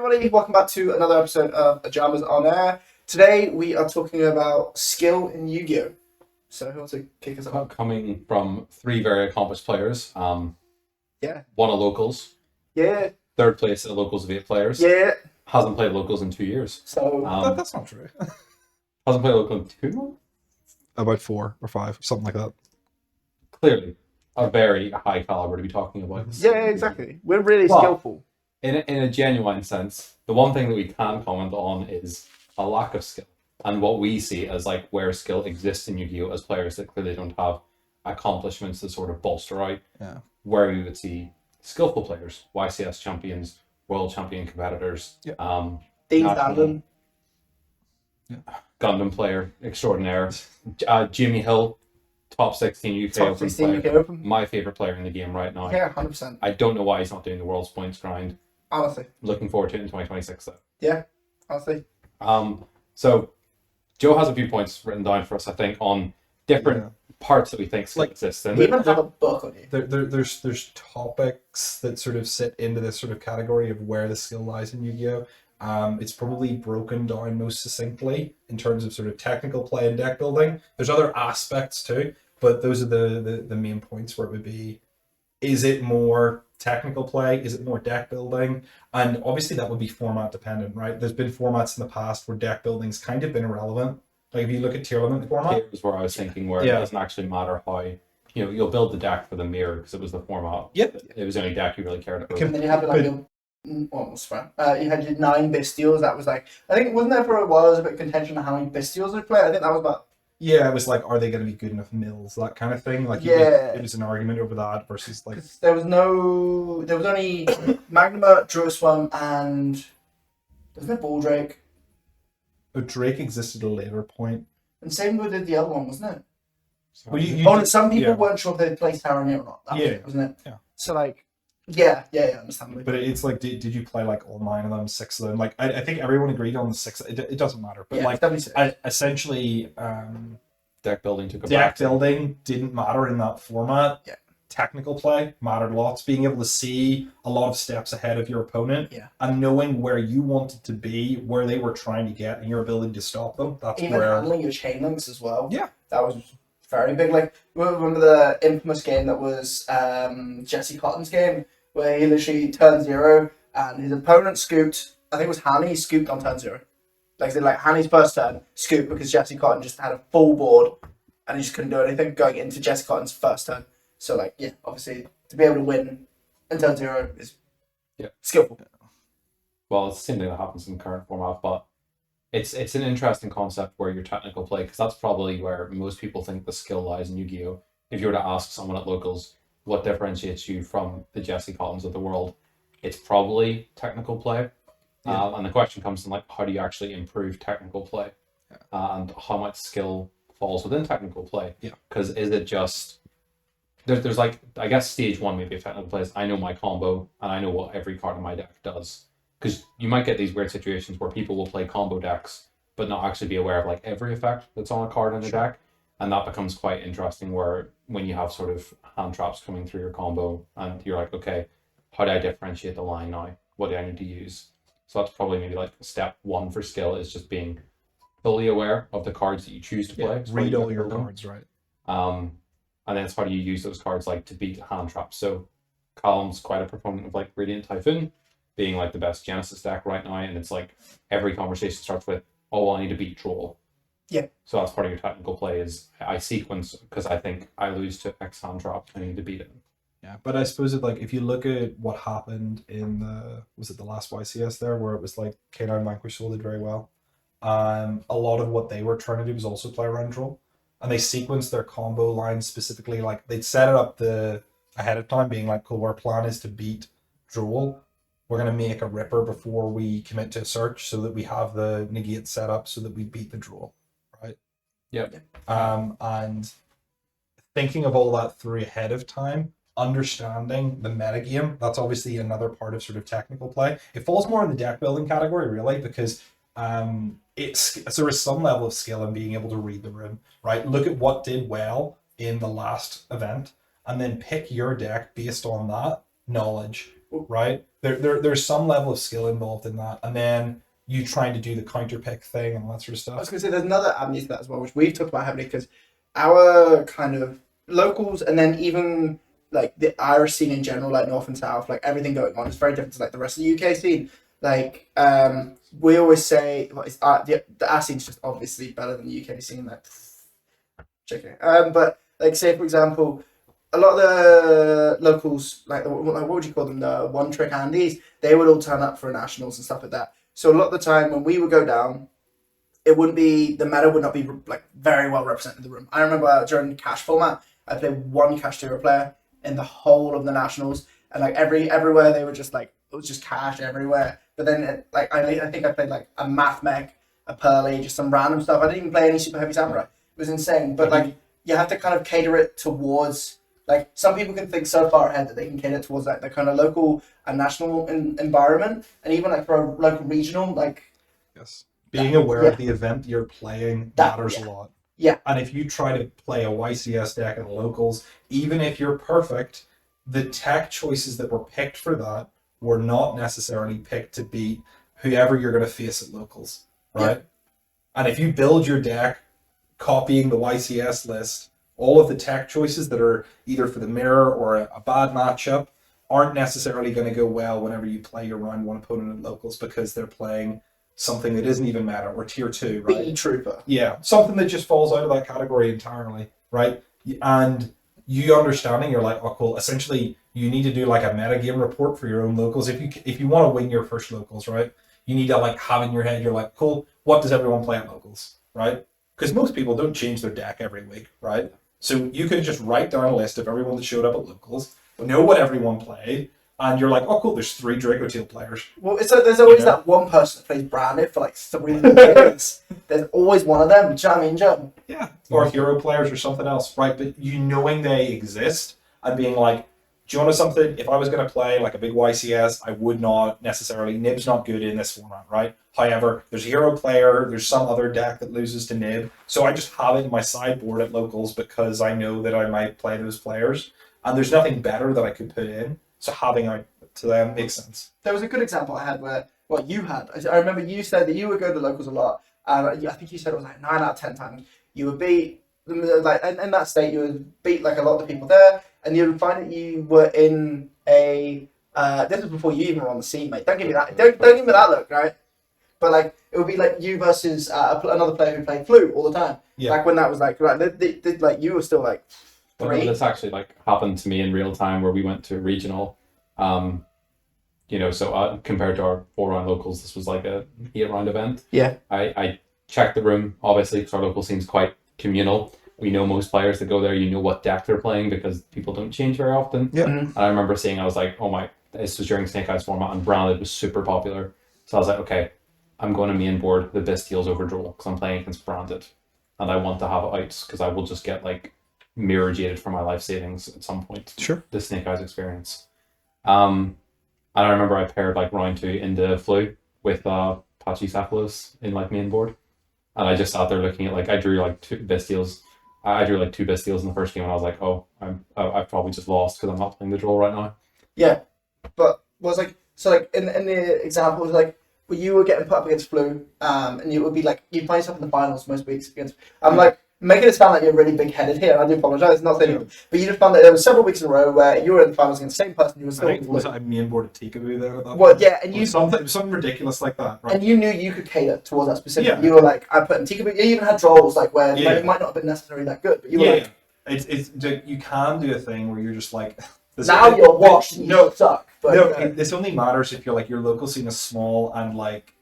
everybody, welcome back to another episode of Ojamas On Air. Today we are talking about skill in Yu-Gi-Oh! So who wants to kick us off? Coming from three very accomplished players. Yeah. Won a locals. Yeah. Third place at a locals of 8 players. Yeah. Hasn't played locals in 2 years. So That's not true. Hasn't played local in 2 months? About 4 or 5, something like that. Clearly, a very high caliber to be talking about. yeah, exactly. We're really Well, skillful. In a genuine sense, the one thing that we can comment on is a lack of skill. And what we see as like where skill exists in Yu-Gi-Oh! As players that clearly don't have accomplishments to sort of bolster out. Yeah. Where we would see skillful players, YCS champions, world champion competitors, Yeah. Dean national- Gundam. Gundam player extraordinaire, Jimmy Hill, top 16 UK Top Open 16 player, UK Open. my favorite player in the game right now. Yeah, 100%. I don't know why he's not doing the world's points grind. Honestly. Looking forward to it in 2026 though. Yeah, honestly. So Joe has a few points written down for us, I think, on different parts that we think skill exists in. You even have a book on you. There's topics that sort of sit into this sort of category of where the skill lies in Yu-Gi-Oh! It's probably broken down most succinctly in terms of sort of technical play and deck building. There's other aspects too, but those are the main points where it would be, is it more technical play? Is it more deck building? And obviously that would be format dependent, right? There's been formats in the past where deck building's kind of been irrelevant. Like if you look at tier limit format. Here was where I was thinking where it Yeah. doesn't actually matter how, you'll build the deck for the mirror because it was the format. Yep. It was the only deck you really cared about. And then you had like your almost fine. You had your 9 Bestials. That was like, I think, wasn't there for a while there was a bit of contention on how many Bestials they play? I think that was about. Yeah, it was like, are they going to be good enough mills? That kind of thing. Like, it was an argument over that versus like. There was only Magnuma, Droswam, and wasn't there Baldrake? Oh, Drake existed at a later point. And same with the other one, wasn't it? Well, Some people yeah. weren't sure if they'd play Taranir or not. That was it, wasn't it? Yeah. So like, yeah, understandably. But it's like, did you play like all 9 of them, 6 of them? Like, I think everyone agreed on the 6. It doesn't matter. But yeah, like, definitely. essentially, Deck building took a deck back. building didn't matter in that format. Yeah. Technical play mattered lots. Being able to see a lot of steps ahead of your opponent, Yeah. and knowing where you wanted to be, where they were trying to get, and your ability to stop them. That's Even where. handling your chain links as well. Yeah. That was very big. Like, remember the infamous game that was Jesse Cotton's game, where he literally turned 0 and his opponent scooped, I think it was Hanny, scooped on turn 0. Like, Hanny's first turn, scooped because Jesse Cotton just had a full board and he just couldn't do anything going into Jesse Cotton's first turn. So, like, yeah, obviously, to be able to win in turn 0 is skillful. Well, it's the same thing that happens in the current format, but it's an interesting concept where your technical play, because that's probably where most people think the skill lies in Yu-Gi-Oh! If you were to ask someone at locals what differentiates you from the Jesse Cottons of the world, it's probably technical play. Yeah. And the question comes from like, how do you actually improve technical play? And how much skill falls within technical play? Yeah. Because is it just... There's like, I guess stage 1 maybe of technical play is I know my combo and I know what every card in my deck does. Because you might get these weird situations where people will play combo decks but not actually be aware of like every effect that's on a card in a deck. And that becomes quite interesting where when you have sort of hand traps coming through your combo and you're like, okay, how do I differentiate the line now? What do I need to use? So that's probably maybe like step 1 for skill is just being fully aware of the cards that you choose to play. Read all your cards, right? And then it's how do you use those cards like to beat hand traps. So Callum's quite a proponent of like Radiant Typhoon being like the best Genesis deck right now, and it's like every conversation starts with, oh well, I need to beat Troll. Yeah. So that's part of your technical play is I sequence because I think I lose to X hand trap, I need to beat it. Yeah, but I suppose if you look at what happened in the last YCS there, where it was like K9 Vanquish Soul did very well. A lot of what they were trying to do was also play around Troll. And they sequenced their combo lines specifically, like they'd set it up ahead of time, being like, cool, our plan is to beat Droll. We're going to make a Ripper before we commit to a search so that we have the negate set up so that we beat the Droll, right? Yep. And thinking of all that through ahead of time, understanding the metagame, that's obviously another part of sort of technical play. It falls more in the deck building category, really, because there is some level of skill in being able to read the room, right? Look at what did well in the last event and then pick your deck based on that knowledge right? There's some level of skill involved in that, and then you trying to do the counter pick thing and all that sort of I was stuff. going to say there's another avenue to that as well, which we've talked about heavily because our kind of locals and then even like the Irish scene in general, like North and South, like everything going on is very different to like the rest of the UK scene. Like we always say, well, our scene's just obviously better than the UK scene. Like, chicken. But like say for example, a lot of the locals, like what would you call them, the one trick handies, they would all turn up for nationals and stuff like that. So a lot of the time when we would go down, it wouldn't be the meta would not be like very well represented in the room. I remember during cash format, I played one cash zero player in the whole of the nationals, and like everywhere they were just like it was just cash everywhere. But then I think I played like a math mech, a pearly, just some random stuff. I didn't even play any super heavy samurai. It was insane. But like you have to kind of cater it towards like some people can think so far ahead that they can cater towards like the kind of local and national environment, and even like for a local regional like. Yes. Being aware of the event you're playing matters a lot. Yeah. And if you try to play a YCS deck in the locals, even if you're perfect, the tech choices that were picked for that were not necessarily picked to beat whoever you're going to face at locals, right? Yeah. And if you build your deck copying the YCS list, all of the tech choices that are either for the mirror or a bad matchup aren't necessarily going to go well whenever you play your round one opponent at locals because they're playing something that isn't even meta or tier 2, right? Beat Trooper. Yeah, something that just falls out of that category entirely, right? And you understanding, you're like, oh cool. Essentially, you need to do like a metagame report for your own locals. If you want to win your first locals, right? You need to like have in your head, you're like, cool. What does everyone play at locals, right? Because most people don't change their deck every week, right? So you could just write down a list of everyone that showed up at locals, know what everyone played. And you're like, oh, cool, there's 3 Draco Teal players. Well, it's like there's always that one person that plays Branded for like 3 years. There's always one of them. Do you know what I mean, Joe? Yeah. Or hero players or something else, right? But you knowing they exist and being like, do you want to know something? If I was going to play like a big YCS, I would not necessarily. Nib's not good in this format, right? However, there's a hero player, there's some other deck that loses to Nib. So I just have it in my sideboard at locals because I know that I might play those players. And there's nothing better that I could put in. So having out to them makes sense. There was a good example I had where, what you had, I remember you said that you would go to the locals a lot, and I think you said it was like 9 out of 10 times. You would beat, like in that state, you would beat like a lot of the people there, and you would find that you were in a, this was before you even were on the scene, mate. Don't give me that, don't give me that look, right? But like, it would be like you versus another player who played Flu all the time. Yeah. Like when that was like, right, like you were still like, well, this actually like happened to me in real time where we went to a regional, so compared to our 4-round locals, this was like a 8-round event. Yeah. I checked the room, obviously, because our local seems quite communal. We know most players that go there, you know what deck they're playing because people don't change very often. Yeah. And I remember seeing, I was like, oh my, this was during Snake Eyes format and Branded was super popular. So I was like, okay, I'm going to main board the Bastiles over Droll because I'm playing against Branded. And I want to have outs because I will just get like mirror jaded for my life savings at some point. Sure. The Snake Eyes experience. And I remember I paired like round 2 into Flu with Pachycephалus in like main board. And I just sat there looking at like, I drew like 2 Bastiles. I drew like 2 Bastiles in the first game and I was like, oh, I've probably just lost because I'm not playing the Droll right now. Yeah. But was like, so like in the example, it was like, well, you were getting put up against Flu, and you would be like, you'd play yourself in the finals most weeks against, I'm like, making it sound like you're really big-headed here, and I do apologise, not saying anything, but you just found that there were several weeks in a row where you were in the finals against the same person you were still. I think was I main board at Tikaboo there at that well, point? yeah, and you something ridiculous like that, right? And you knew you could cater towards that specifically. Yeah. You were like, I put in Tikaboo. You even had Drolls like where it might not have been necessarily that good, but you were like, it's you can do a thing where you're just like, now you're washed. And you suck. But this only matters if you're like your local scene is small and like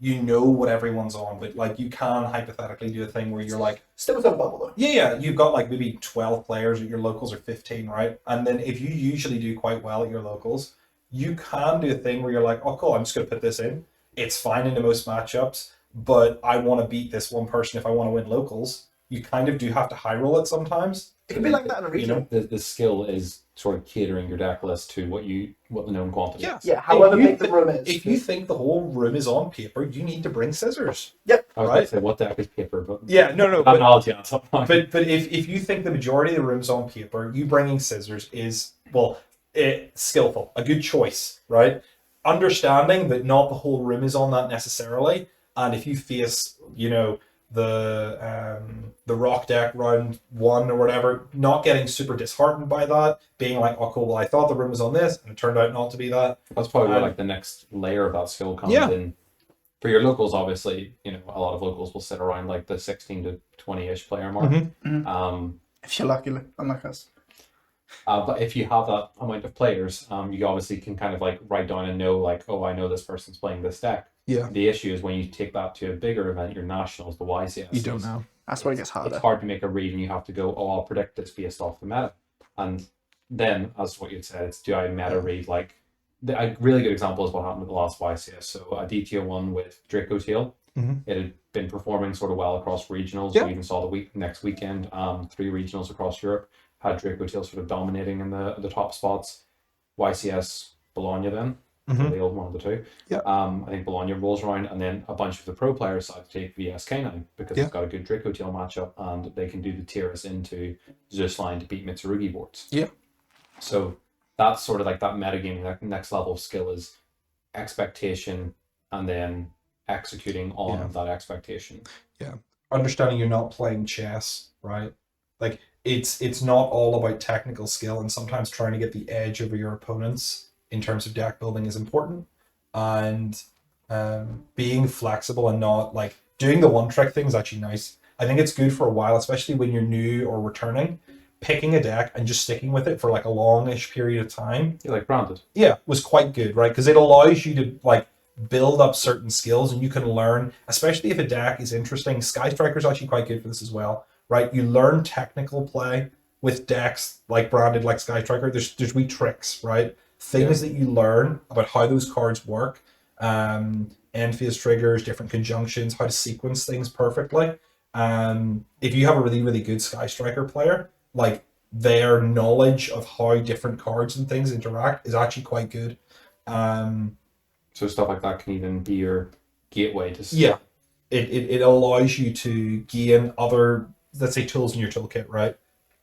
you know what everyone's on, but like you can hypothetically do a thing where you're like still within a bubble though. Yeah, you've got like maybe 12 players at your locals or 15, right? And then if you usually do quite well at your locals, you can do a thing where you're like, oh cool, I'm just gonna put this in. It's fine into most matchups, but I want to beat this one person if I want to win locals. You kind of do have to high roll it sometimes. It can be like that in a region. The skill is sort of catering your deck list to what the known quantity is. Yeah, however big the room is. If you think the whole room is on paper, you need to bring scissors. Yep. I was going to say, what deck is paper? But yeah, no. But if you think the majority of the room's on paper, you bringing scissors is, well, skillful, a good choice, right? Understanding that not the whole room is on that necessarily, and if you face, the rock deck round one or whatever, not getting super disheartened by that, being like, oh cool, well I thought the room was on this, and it turned out not to be that. That's probably where like the next layer of that skill comes Yeah. in. For your locals, obviously, a lot of locals will sit around like the 16 to 20-ish player mark. If you're lucky, unlike us. But if you have that amount of players, you obviously can kind of like write down and know like, oh, I know this person's playing this deck. Yeah. The issue is when you take that to a bigger event, your nationals, the YCS. You don't know. That's where it gets harder. It's hard to make a read, and you have to go, oh, I'll predict this based off the meta. And then, as what you'd said, it's do I meta read like a really good example is what happened with the last YCS. So a DTO1 with Draco Tail. It had been performing sort of well across regionals. Yeah. We even saw the next weekend, 3 regionals across Europe had Draco Tail sort of dominating in the top spots. YCS Bologna then, the old one of the two. Yeah. I think Bologna rolls around, and then a bunch of the pro players decide to take VSK9 because it's got a good Draco Tail matchup, and they can do the tiers into Zeus line to beat Mitsurugi boards. Yeah. So that's sort of like that metagaming, that next level of skill is expectation and then executing on that expectation. Yeah. Understanding you're not playing chess, right? Like it's not all about technical skill, and sometimes trying to get the edge over your opponents in terms of deck building is important. And being flexible and not like doing the one trick thing is actually nice. I think it's good for a while, especially when you're new or returning. Picking a deck and just sticking with it for like a longish period of time. Yeah, like Branded. Yeah, was quite good, right? Because it allows you to like build up certain skills, and you can learn, especially if a deck is interesting. Sky Striker is actually quite good for this as well, right? You learn technical play with decks like Branded, like Sky Striker. There's wee tricks, right? Things that you learn about how those cards work, end phase triggers, different conjunctions, how to sequence things perfectly. If you have a really, really good Sky Striker player, like their knowledge of how different cards and things interact is actually quite good. So stuff like that can even be your gateway to Yeah, it allows you to gain other, let's say, tools in your toolkit, right?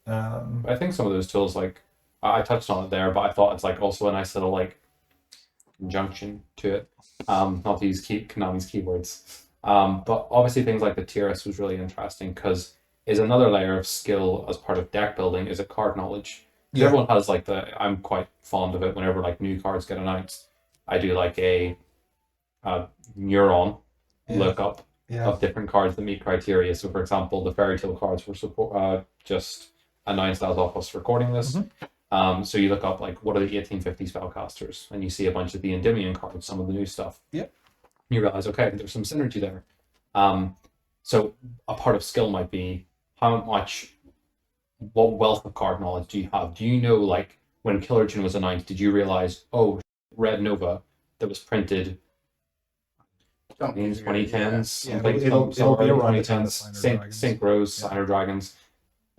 I think some of those tools, like I touched on it there, but I thought it's like also a nice little like conjunction to it. Not to use Konami's keywords. But obviously things like the TRS was really interesting because is another layer of skill as part of deck building is a card knowledge. Yeah. Everyone has like I'm quite fond of it whenever like new cards get announced. I do like a neuron lookup of different cards that meet criteria. So for example, the Fairy Tale cards were just announced as of us recording this. So you look up like what are the 1850 spellcasters, and you see a bunch of the Endymion cards, some of the new stuff. Yeah. You realize, okay, there's some synergy there. So a part of skill might be what wealth of card knowledge do you have? Do you know, like, when Killer Jin was announced, did you realize, oh, Red Nova that was printed in 2010s? Yeah, Something, it'll be around the 2010s, time of Signer Sync Rose, Signer Dragons.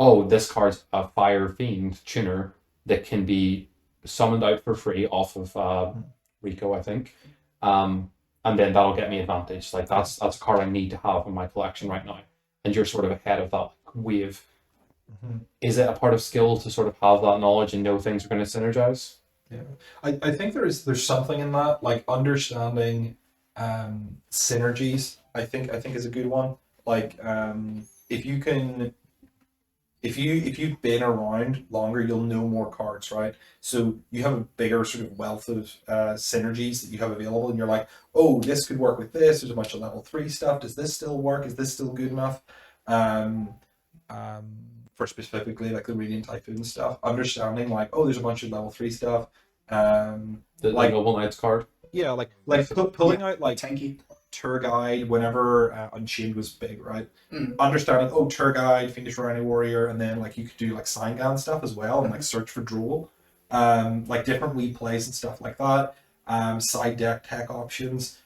Oh, this card's a Fire Fiend tuner that can be summoned out for free off of Rico, I think. And then that'll get me advantage. Like that's a card I need to have in my collection right now. And you're sort of ahead of that wave. Is it a part of skill to sort of have that knowledge and know things are going to synergize? Yeah, I think there's something in that, like understanding synergies. I think is a good one. Like if you've been around longer, you'll know more cards, right? So you have a bigger sort of wealth of synergies that you have available, and you're like, oh, this could work with this. There's a bunch of level 3 stuff. Does this still work? Is this still good enough? For specifically like the Radiant Typhoon stuff, understanding like, oh, there's a bunch of level 3 stuff. The like Noble Knights card. Yeah, like pulling out like Tanky. Tour Guide whenever Unchained was big, right? Understanding, oh, Tour Guide, Fiendish Rhino Warrior, and then like you could do like Sign stuff as well, and like search for Drool, like different wee plays and stuff like that. Side deck tech options,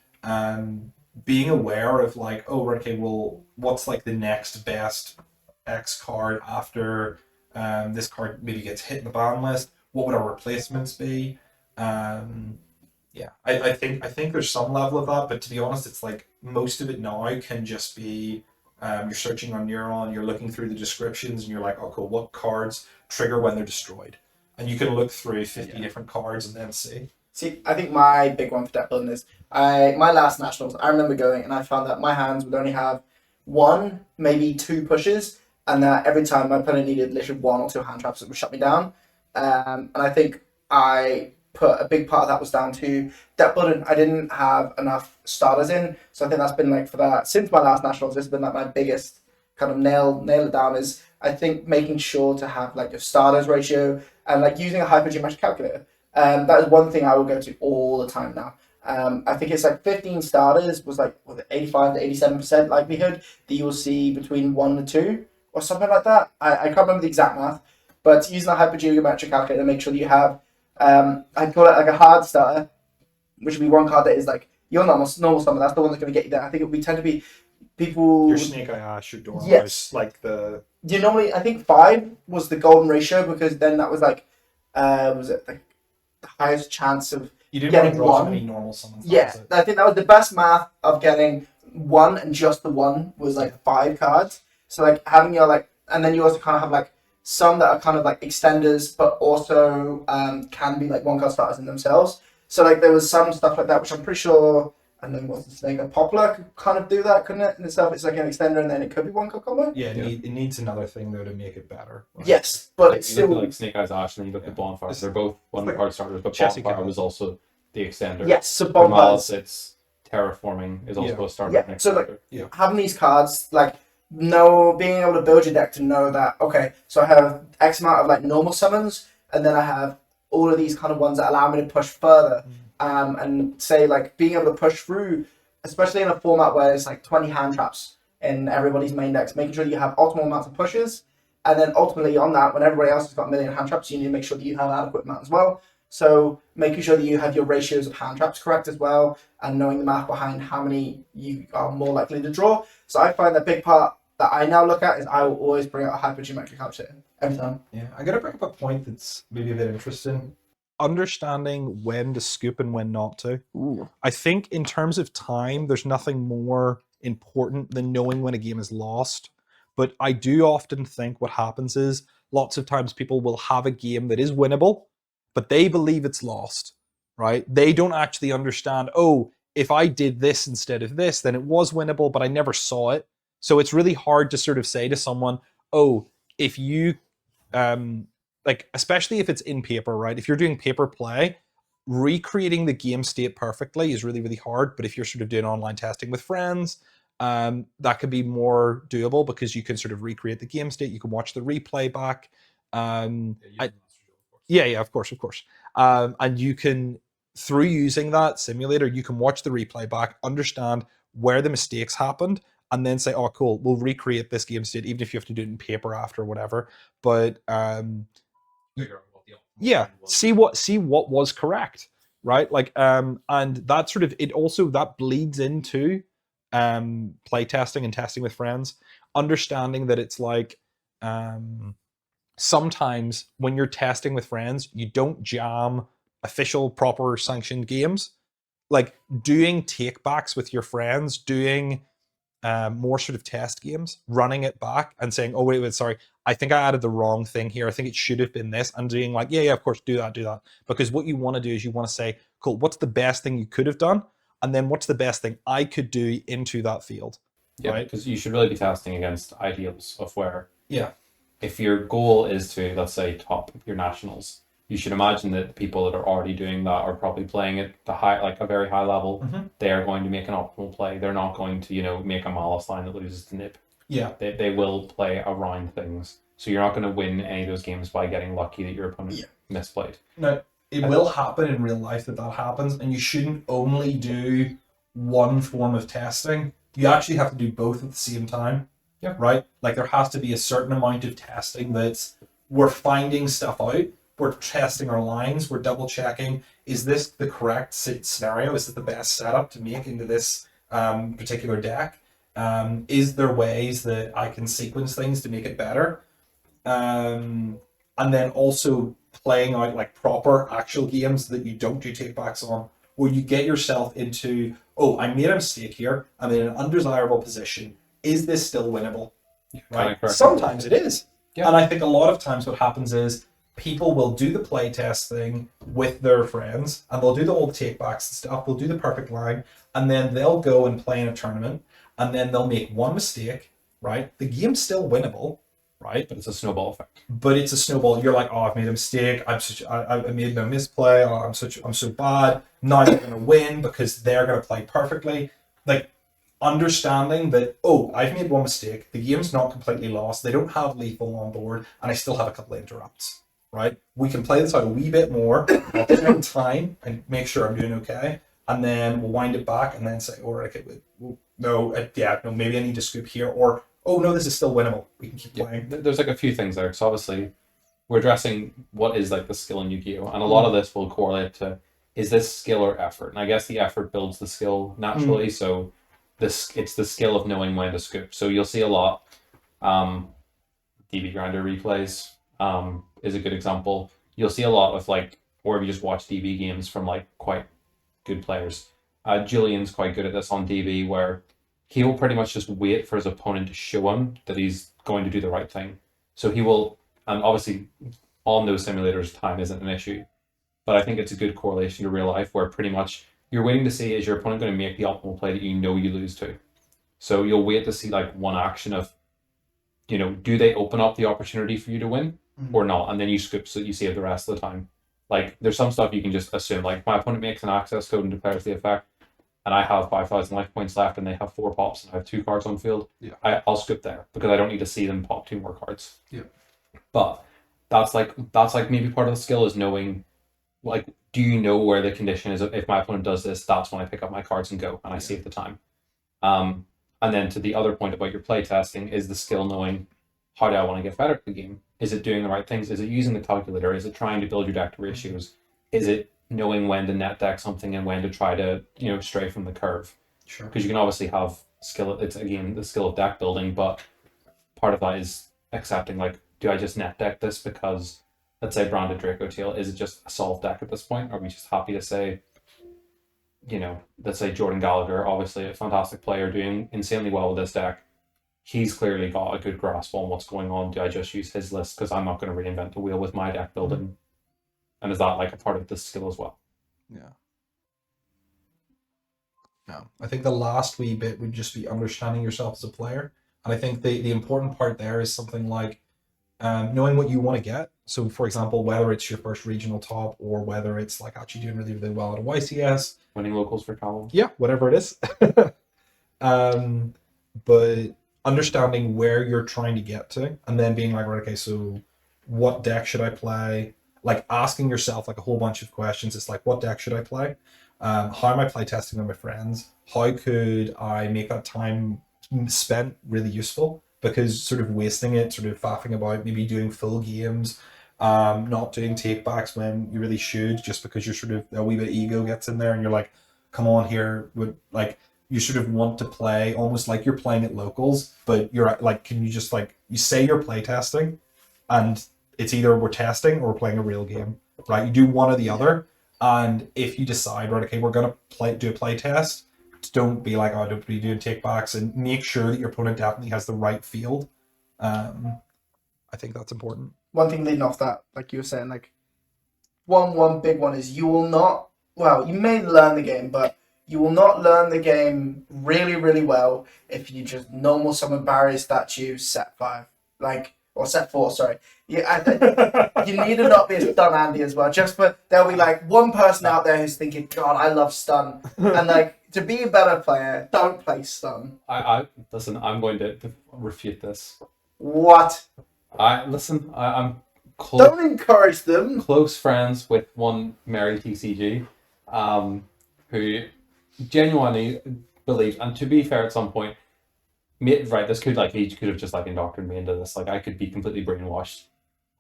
being aware of like, oh, right, okay, well, what's like the next best X card after this card maybe gets hit in the ban list? What would our replacements be? Yeah, I think there's some level of that, but to be honest, it's like most of it now can just be you're searching on Neuron, you're looking through the descriptions, and you're like, oh cool, what cards trigger when they're destroyed? and you can look through 50 different cards and then see. See, I think my big one for deck building is my last nationals. I remember going and I found that my hands would only have one, maybe two pushes, and that every time my opponent needed literally one or two hand traps that would shut me down. And I think I put a big part of that was down to deck building. I didn't have enough starters in, so I think that's been like for that since my last nationals. This has been like my biggest kind of nail it down is I think making sure to have like your starters ratio and like using a hypergeometric calculator. That is one thing I will go to all the time now. I think it's like 15 starters was like 85 to 87% likelihood that you will see between 1 and 2 or something like that. I can't remember the exact math, but using a hypergeometric calculator, make sure that you have, I call it like a hard starter, which would be one card that is like your normal summon. That's the one that's going to get you there. I think it would tend to be people. Your Snake Eye Ash, your Dormouse, yes. like the. You normally, I think 5 was the golden ratio because then that was like, was it like the highest chance of You didn't getting want to draw one. any normal summons. Yeah, I think that was the best math of getting 1 and just the 1 was like 5 cards. So like having your like, and then you also kind of have like some that are kind of like extenders, but also can be like 1 card starters in themselves. So like there was some stuff like that, which I'm pretty sure. I don't know what's the snake. A Poplar could kind of do that, couldn't it? In itself, it's like an extender, and then it could be 1 card combo. Yeah, it needs another thing though to make it better. Right? Yes, but Like, it's you look still at like Snake Eyes Ash, and then you look at Bonfire. They're both one like card starters, but Jesse Bonfire Kelly. was also the extender. yes. So For Bob Malice, has it's Terraforming is also a starter. Yeah, next so, like, starter. having these cards like being able to build your deck to know that okay, so I have X amount of like normal summons, and then I have all of these kind of ones that allow me to push further. And say like being able to push through, especially in a format where it's like 20 hand traps in everybody's main decks, making sure that you have optimal amounts of pushes, and then ultimately on that, when everybody else has got a million hand traps, you need to make sure that you have adequate amount as well. So making sure that you have your ratios of hand traps correct as well, and knowing the math behind how many you are more likely to draw. So I find that big part that I now look at is I will always bring out a hypergeometric calculator every time. Yeah, I gotta bring up a point that's maybe a bit interesting. Understanding when to scoop and when not to. Ooh. I think in terms of time, there's nothing more important than knowing when a game is lost. But I do often think what happens is lots of times people will have a game that is winnable, but they believe it's lost, right? They don't actually understand, oh, if I did this instead of this, then it was winnable, but I never saw it. So it's really hard to sort of say to someone, oh, if you, like, especially if it's in paper, right? If you're doing paper play, recreating the game state perfectly is really, really hard. But if you're sort of doing online testing with friends, that could be more doable because you can sort of recreate the game state. You can watch the replay back. Yeah, of course. And you can, through using that simulator, you can watch the replay back, understand where the mistakes happened, and then say, oh, cool, we'll recreate this game state, even if you have to do it in paper after or whatever. But yeah, see what was correct, right? Like, and that sort of, it also, that bleeds into play testing and testing with friends, understanding that it's like, sometimes when you're testing with friends, you don't jam official, proper sanctioned games. Like doing takebacks with your friends, doing more sort of test games, running it back and saying, oh, wait, sorry, I think I added the wrong thing here. I think it should have been this. And doing like, yeah, of course, do that. Because what you want to do is you want to say, cool, what's the best thing you could have done? And then what's the best thing I could do into that field? Yeah, right? because you should really be testing against ideals of where, Yeah. if your goal is to, let's say, top your nationals, you should imagine that the people that are already doing that are probably playing at the high, like a very high level. Mhm. They are going to make an optimal play. They're not going to, make a malice line that loses to nib. Yeah. They will play around things. So you're not going to win any of those games by getting lucky that your opponent misplayed. No, it will happen in real life that happens, and you shouldn't only do one form of testing. You actually have to do both at the same time. Yeah. Right? Like there has to be a certain amount of testing that's we're finding stuff out. We're testing our lines. We're double checking. Is this the correct scenario? Is it the best setup to make into this particular deck? Is there ways that I can sequence things to make it better? And then also playing out like proper actual games that you don't do takebacks on, where you get yourself into, oh, I made a mistake here. I'm in an undesirable position. Is this still winnable? Right? Sometimes it is. Yeah. And I think a lot of times what happens is people will do the playtest thing with their friends, and they'll do all the take backs and stuff. They'll do the perfect line, and then they'll go and play in a tournament, and then they'll make one mistake. Right, the game's still winnable. Right, But it's a snowball effect. but it's a snowball. You're like, oh, I've made a mistake. I made no misplay. Oh, I'm so bad. Now they're gonna win because they're gonna play perfectly. Like understanding that, oh, I've made one mistake. The game's not completely lost. They don't have lethal on board, and I still have a couple of interrupts. Right, we can play this out a wee bit more. I'll take my time and make sure I'm doing okay, and then we'll wind it back and then say, all right, okay, no, maybe I need to scoop here, or oh no, this is still winnable. We can keep playing. There's like a few things there. So obviously, we're addressing what is like the skill in Yu-Gi-Oh, and a lot of this will correlate to is this skill or effort. And I guess the effort builds the skill naturally. So it's the skill of knowing when to scoop. So you'll see a lot. DB grinder replays is a good example. You'll see a lot of like, or if you just watch DB games from like quite good players. Julian's quite good at this on DB, where he will pretty much just wait for his opponent to show him that he's going to do the right thing. So he will, and obviously on those simulators, time isn't an issue. But I think it's a good correlation to real life, where pretty much you're waiting to see, is your opponent going to make the optimal play that you know you lose to? So you'll wait to see like one action of, do they open up the opportunity for you to win or not? And then you scoop so that you save the rest of the time. Like there's some stuff you can just assume, like my opponent makes an access code and declares the effect, and I have 5,000 life points left, and they have 4 pops, and I have 2 cards on field. Yeah. I'll scoop there because I don't need to see them pop 2 more cards. Yeah. But that's like maybe part of the skill is knowing, like, do you know where the condition is? If my opponent does this, that's when I pick up my cards and go, and I save the time. And then to the other point about your play testing is the skill knowing, how do I want to get better at the game? Is it doing the right things? Is it using the calculator? Is it trying to build your deck to ratios? Is it knowing when to net deck something and when to try to, stray from the curve? Sure. Because you can obviously have skill. It's again the skill of deck building, but part of that is accepting, like, do I just net deck this because, let's say, branded Draco Tail, is it just a solved deck at this point? Are we just happy to say, let's say Jordan Gallagher, obviously a fantastic player doing insanely well with this deck. He's clearly got a good grasp on what's going on. Do I just use his list because I'm not going to reinvent the wheel with my deck building? And is that like a part of this skill as well? Yeah. No, I think the last wee bit would just be understanding yourself as a player. And I think the important part there is something like knowing what you want to get. So, for example, whether it's your first regional top or whether it's like actually doing really, really well at a YCS. Winning locals for Callum. Yeah, whatever it is. But understanding where you're trying to get to and then being like, right, okay, so what deck should I play? Like asking yourself like a whole bunch of questions. It's like, what deck should I play? How am I play testing with my friends? How could I make that time spent really useful? Because sort of wasting it, sort of faffing about, maybe doing full games, not doing take backs when you really should, just because you're sort of a wee bit of ego gets in there and you're like, come on here, like you sort of want to play almost like you're playing at locals, but you're like, can you just like, you say you're play testing and it's either we're testing or we're playing a real game, right? You do one or the other. And if you decide, right, okay, we're going to do a play test, don't be like, oh, don't be doing take backs, and make sure that your opponent definitely has the right field. I think that's important. One thing leading off that, like you were saying, like one big one is you will not, well, you may learn the game, but you will not learn the game really, really well if you just normal summon barrier statue set 5. Or set 4, sorry. You need to not be a stun Andy as well. Just for, there'll be like one person out there who's thinking, God, I love stun. And like, to be a better player, don't play stun. I listen, I'm going to refute this. What? I'm don't encourage them. Close friends with one Mary TCG, who genuinely believes, and to be fair, at some point, right, this could he could have just like indoctrinated me into this. Like I could be completely brainwashed,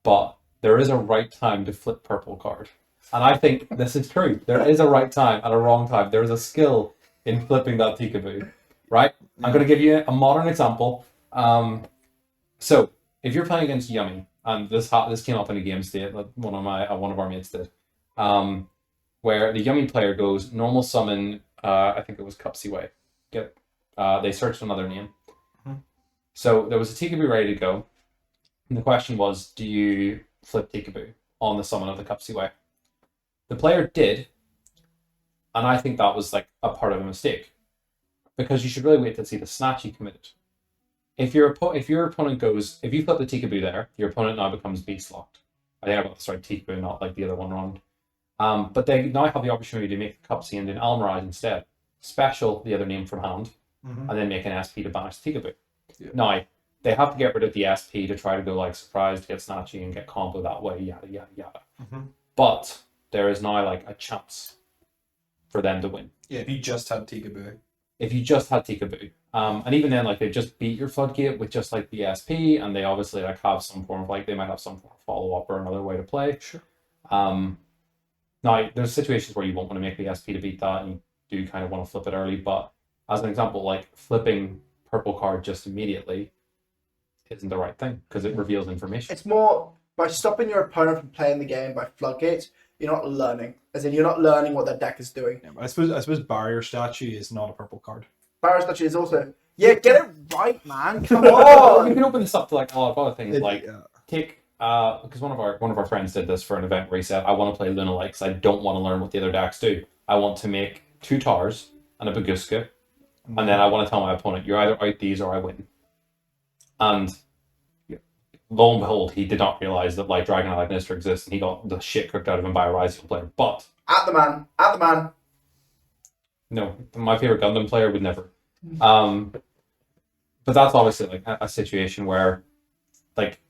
but there is a right time to flip purple card, and I think this is true. There is a right time and a wrong time. There is a skill in flipping that peekaboo, right? I'm going to give you a modern example. So if you're playing against Yummy, and this came up in a game state that one of our mates did, where the Yummy player goes normal summon. I think it was Cupsy Way. They searched another name. So there was a Tikaboo ready to go. And the question was, do you flip Tikaboo? on the summon of the Cupsy way. The player did, and I think that was like a part of a mistake, because you should really wait to see the snatch he committed. If your opponent goes, if you flip the Tikaboo there, your opponent now becomes beast locked. I think I got this right, Tikaboo, not like the other one round. But they now have the opportunity to make the Cupsy and then Almaraz instead. Special the other name from hand, and then make an SP to banish Tikaboo. Yeah. Now, they have to get rid of the SP to try to go like surprise, to get snatchy and get combo that way, yada, yada, yada. But there is now like a chance for them to win. Yeah, if you just had Tikaboo. If you just had Tikaboo. And even then, like, they just beat your Floodgate with just like the SP, and they obviously like have some form of like, they might have some form of follow-up or another way to play. Sure. Now, there's situations where you won't want to make the SP to beat that, and you do kind of want to flip it early, but as an example, like flipping purple card just immediately isn't the right thing, because it reveals information. It's more by stopping your opponent from playing the game by floodgates, you're not learning. As in, you're not learning what their deck is doing. Yeah, I suppose Barrier Statue is not a purple card. Barrier Statue is also... Yeah, get it right, man. Come You on. can open this up to like a lot of other things, take because one of our friends did this for an event where he said, I want to play Luna Light because I don't want to learn what the other decks do. I want to make 2 Tars and a Baguska, and then I want to tell my opponent, you're either out these or I win. And lo and behold, he did not realize that like Dragon Eye Ignister exists, and he got the shit cooked out of him by a Rising player. But At the man. no, my favorite Gundam player would never. But that's obviously like a situation where, like,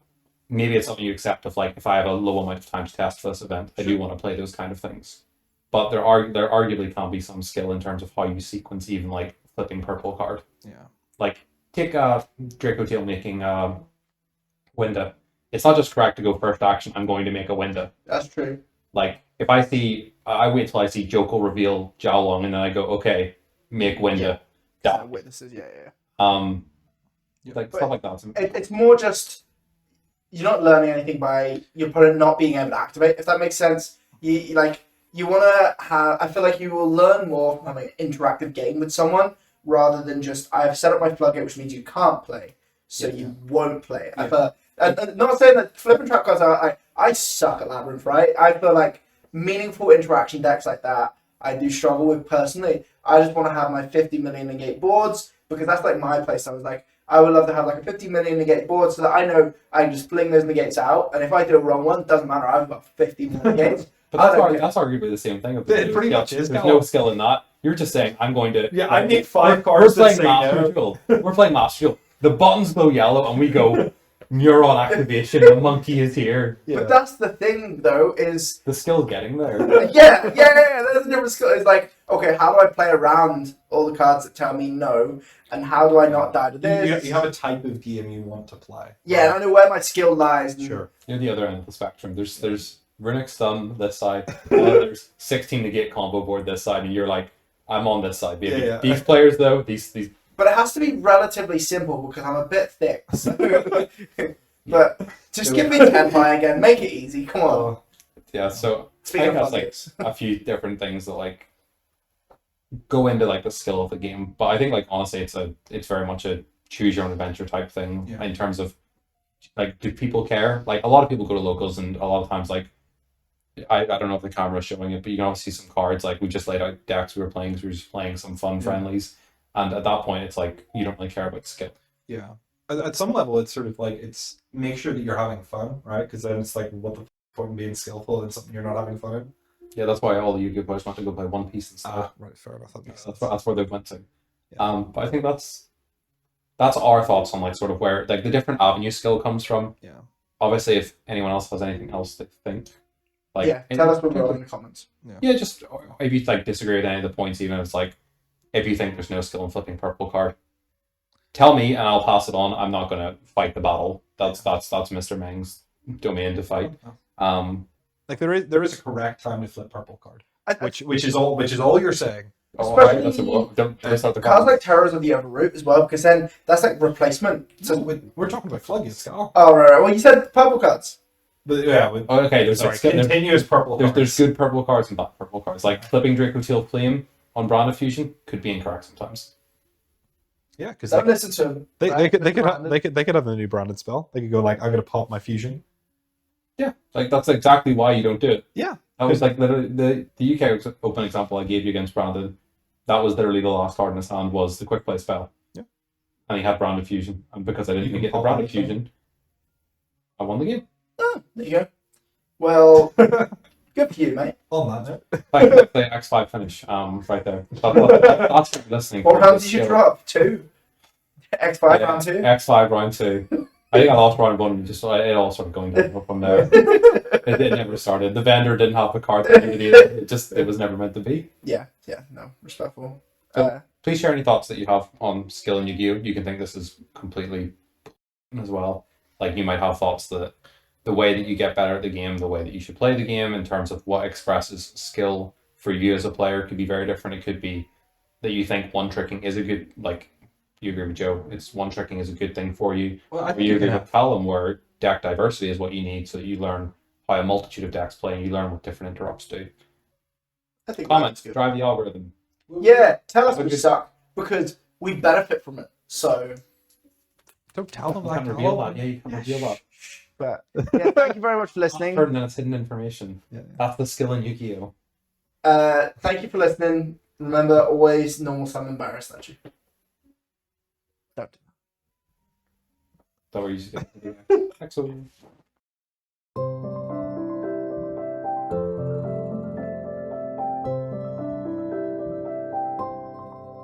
maybe it's something you accept of like, if I have a low amount of time to test for this event, I do want to play those kind of things. But there arguably can be some skill in terms of how you sequence even like flipping purple card. Yeah. Like take Draco Tail making Winda. It's not just correct to go first action, I'm going to make a Winda. That's true. Like if I see, I wait till I see Joko reveal Jiaolong, and then I go, okay, make Winda. Yeah. Witnesses, yeah. Like But stuff like that. It's more just you're not learning anything by your opponent not being able to activate. If that makes sense, you want to have. I feel like you will learn more from having an interactive game with someone rather than just I've set up my floodgate, which means you can't play, so you won't play. Yeah. I'm not saying that flipping trap cards are. I suck at Labyrinth, right? I feel like meaningful interaction decks like that I do struggle with personally. I just want to have my 50 million negate boards because that's like my place. I was like, I would love to have like a 50 million negate board so that I know I can just fling those negates out, and if I do a wrong one, it doesn't matter. I've got 50 more negates. But that's arguably the same thing. It pretty much is. There's no skill in that. You're just saying, I'm going to... Yeah, I make 5 cards We're that playing say Master no. Duel. We're playing Master Duel. The buttons glow yellow, and we go, neuron activation, the monkey is here. Yeah. But that's the thing, though, is... The skill's getting there. Yeah, there's a different skill. It's like, okay, how do I play around all the cards that tell me no, and how do I not die to this? You have a type of game you want to play. Yeah, and I know where my skill lies. And Sure. You're the other end of the spectrum. There's Runic Stun this side, and then there's 16 negate combo board this side, and you're like, I'm on this side, baby. Yeah. These players, though, these But it has to be relatively simple because I'm a bit thick. So. But just give me 10 pie again. Make it easy. Come on. yeah, so Speaking I think of that's like a few different things that like go into like the skill of the game. But I think like honestly it's very much a choose your own adventure type thing in terms of like, do people care? Like a lot of people go to locals, and a lot of times like I don't know if the camera's showing it, but you can obviously see some cards. Like we just laid out decks we were playing, because we were just playing some fun friendlies. And at that point it's like you don't really care about skill. Yeah. At some level, it's sort of like, it's make sure that you're having fun, right? Because then it's like, what the point in being skillful in something you're not having fun in? Yeah, that's why all the Yu-Gi-Oh players want to go play One Piece instead. Right, fair enough. That's where they went to. But I think that's our thoughts on like sort of where like the different avenue skill comes from. Yeah. Obviously, if anyone else has anything else they think, like Tell us what we're in the comments. Yeah, just if you like disagree with any of the points, even if it's like if you think there's no skill in flipping purple card, tell me and I'll pass it on. I'm not going to fight the battle. That's Mr. Meng's domain to fight. Like there is a correct time to flip purple card, which is all you're saying. Especially don't start the cards like Terrors of the Overroot as well, because then that's like replacement. So We're talking about floodgates, Cal. oh right. Well, you said purple cards. But yeah, there's sorry, like continuous purple cards. there's good purple cards and bad purple cards. Like flipping Draco Teal Flame on Branded Fusion could be incorrect sometimes. Yeah, because Don't listen to them. they could have the new branded spell. They could go like, I'm gonna pop my fusion. Yeah, like that's exactly why you don't do it. Yeah. That was like literally the UK Open example I gave you against Brandon. That was literally the last card in his hand was the quick play spell. Yeah. And he had Branded Fusion, and because I You didn't can get the pop Branded anything. Fusion, I won the game. Oh, there you go. Well, good for you, mate. On that note. Like the X5 finish, right there. That's for listening. What round did you Skill. drop? 2? X5 Yeah, round 2? X5 round 2. I think I lost round 1 and just it all started going down from there. It never started. The vendor didn't have a card that needed either. It was never meant to be. Yeah, no, respectful. So, please share any thoughts that you have on skill in Yu-Gi-Oh! You can think this is completely as well. Like you might have thoughts that the way that you get better at the game, the way that you should play the game in terms of what expresses skill for you as a player could be very different. It could be that you think one tricking is a good, like you agree with Joe, it's one tricking is a good thing for you. Well, I Or think you you agree can with Callum where deck diversity is what you need so that you learn how a multitude of decks play and you learn what different interrupts do. I think Comments, that's good. drive the algorithm. Yeah, tell us Have a we good- suck because we benefit from it. So, Don't tell them You that. can't reveal that. Yeah, you can't reveal that. but yeah, thank you very much for listening. Then it's hidden information. Yeah. That's the skill in Yu-Gi-Oh! Thank you for listening. Remember, always normal some embarrassed at you. Don't. That where you used to do. Excellent.